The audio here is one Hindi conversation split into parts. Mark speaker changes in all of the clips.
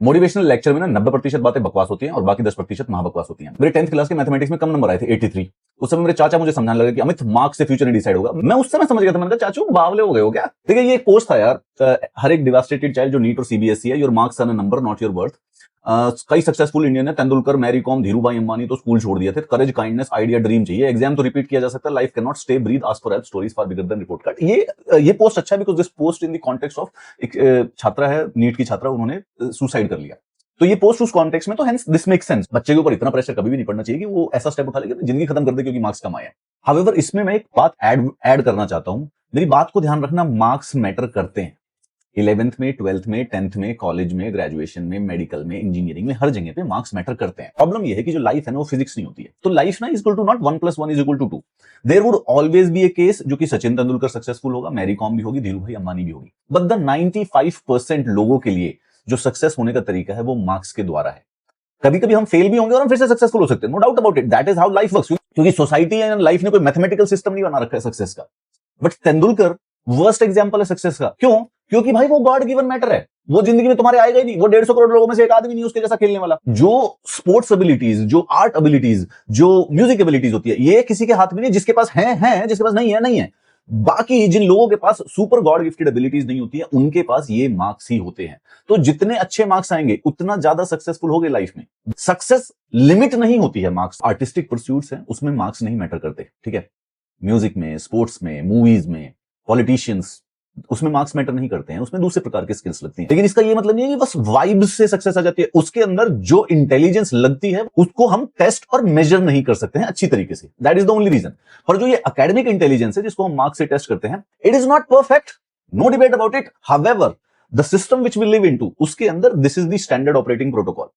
Speaker 1: मोटिवेशनल लेक्चर में ना 90% बातें बकवास होती हैं और बाकी 10% महाबकवास होती हैं। मेरे 10th क्लास के मैथमेटिक्स में कम नंबर आए थे 83। उस समय मेरे चाचा मुझे समझाने लगे कि अमित मार्क्स से फ्यूचर नहीं डिसाइड होगा। मैं उस समय समझ गया था, मैंने कहा चाचू बावले हो गए हो क्या। देखिए ये एक पोस्ट था यार, हर एक डिवास्टेटेड चाइल्ड जो नीट और सीबीएसई है, your marks are a number not your birth. कई सक्सेसफुल इंडियन है, तेंदुलकर, मैरी कॉम, धीरूभाई अंबानी तो स्कूल छोड़ दिए थे। करेज, काइंडनेस, आइडिया, ड्रीम चाहिए। एग्जाम तो रिपीट किया जा सकता है, life can not stay, breathe, ask for help, stories for bigger than report card. ये पोस्ट अच्छा है because this post in the context of एक छात्रा है, नीट की छात्रा, उन्होंने सुसाइड कर लिया। तो ये पोस्ट उस कॉन्टेक्स्ट में, तो हेंस दिस मेक सेंस। बच्चे के ऊपर इतना प्रेशर कभी भी नहीं पड़ना चाहिए कि वो ऐसा स्टेप उठा ले कि जिंदगी खत्म कर दे क्योंकि मार्क्स कम आए हैं। हाउएवर इसमें मैं एक बात ऐड करना चाहता हूं। मेरी बात को ध्यान रखना, मार्क्स मैटर करते हैं। 11th में, 12th में, 10th में, कॉलेज में, ग्रेजुएशन में, मेडिकल में, इंजीनियरिंग में, हर जगह पे मार्क्स मैटर करते हैं। प्रॉब्लम ये है कि जो लाइफ है ना वो फिजिक्स नहीं होती है। तो लाइफ ना is equal to not 1 + 1 = 2। There would always be a case जो कि सचिन तेंदुलकर सक्सेसफुल होगा, मैरी कॉम भी होगी, धीरूभाई अंबानी भी होगी। बट द 95% लोगों के लिए जो सक्सेस होने का तरीका है वो मार्क्स के द्वारा है। कभी कभी हम फेल भी होंगे और हम फिर से सक्सेसफुल हो सकते हैं, no doubt about it. That is how life works. क्योंकि सोसाइटी एंड लाइफ ने कोई मैथमेटिकल सिस्टम नहीं बना रखा है सक्सेस का। बट तेंदुलकर वर्स्ट एग्जांपल है सक्सेस का। क्यों? क्योंकि भाई वो गॉड गिवन मैटर है। वो जिंदगी में तुम्हारे आएगा ही नहीं। वो 150 करोड़ लोगों में से एक आदमी नहीं उसके जैसा खेलने वाला। जो स्पोर्ट्स एबिलिटीज, जो आर्ट एबिलिटीज, जो म्यूजिक एबिलिटीज होती है, ये किसी के हाथ में नहीं। जिसके पास है, जिसके पास नहीं है, नहीं है। बाकी जिन लोगों के पास सुपर गॉड गिफ्टेड एबिलिटीज नहीं होती है, उनके पास ये मार्क्स ही होते हैं। तो जितने अच्छे मार्क्स आएंगे उतना ज्यादा सक्सेसफुल होगे लाइफ में। सक्सेस लिमिट नहीं होती है मार्क्स। आर्टिस्टिक परस्यूट्स हैं, उसमें मार्क्स नहीं मैटर करते, ठीक है। म्यूजिक में, स्पोर्ट्स में, मूवीज में, पॉलिटिशियंस, उसमें मार्क्स मैटर नहीं करते हैं, उसमें दूसरे प्रकार की स्किल्स लगती हैं। लेकिन इसका ये मतलब नहीं है कि बस वाइब्स से सक्सेस आ जाती है। उसके अंदर जो इंटेलिजेंस लगती है उसको हम टेस्ट और मेजर नहीं कर सकते हैं अच्छी तरीके से। That is the only reason. पर जो ये एकेडमिक इंटेलिजेंस है जिसको हम मार्क्स से टेस्ट करते हैं, it is not perfect, no debate about it. However the system which we live into, उसके अंदर this is the standard operating protocol.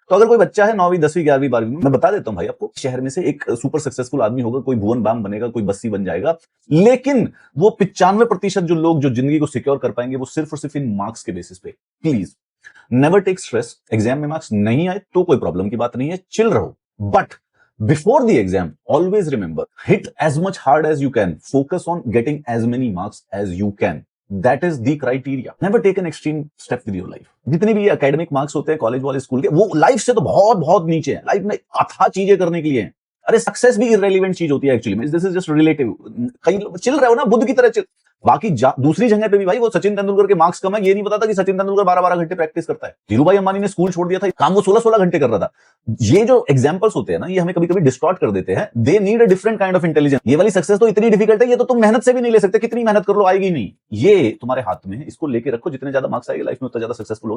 Speaker 1: तो अगर कोई बच्चा है 9वीं 10वीं 11वीं 12वीं में, मैं बता देता हूं भाई आपको, शहर में से एक सुपर सक्सेसफुल आदमी होगा, कोई भुवन बाम बनेगा, कोई बस्सी बन जाएगा। लेकिन वो 95% जो लोग जो जिंदगी को सिक्योर कर पाएंगे वो सिर्फ और सिर्फ इन मार्क्स के बेसिस पे। Please never take stress. Exam में मार्क्स नहीं आए तो कोई प्रॉब्लम की बात नहीं है, चिल रहो। But before the exam always remember, hit as much hard as you can, focus on getting as many marks as you can. That is the criteria. Never take an extreme step with your life. जितने भी एकेडमिक मार्क्स होते हैं कॉलेज वाले, स्कूल के, वो लाइफ से तो बहुत बहुत नीचे है। लाइफ में अथाह चीजें करने के लिए है। अरे सक्सेस भी इररेलेवेंट चीज होती है एक्चुअली में। This is just relative. कहीं चिल रहे हो ना, बुद्ध की तरह चिल। बाकी दूसरी जगह पे भी भाई वो सचिन तेंदुलकर के मार्क्स कम है, ये नहीं पता था कि सचिन तेंदुलकर 12-12 घंटे प्रैक्टिस करता है। धीरूभाई अंबानी ने स्कूल छोड़ दिया था, काम वो 16-16 घंटे कर रहा था। ये जो एग्जांपल्स होते हैं ना, ये हमें कभी कभी डिस्टॉर्ट कर देते हैं। They need a different kind of intelligence. ये वाली सक्सेस तो इतनी डिफिकल्ट है, ये तो तुम मेहनत से भी नहीं ले सकते, कितनी मेहनत कर लो आएगी नहीं। ये तुम्हारे हाथ में है, इसको लेके रखो। जितने ज्यादा मार्क्स आएंगे लाइफ में उतना ज्यादा सक्सेसफुल होगे।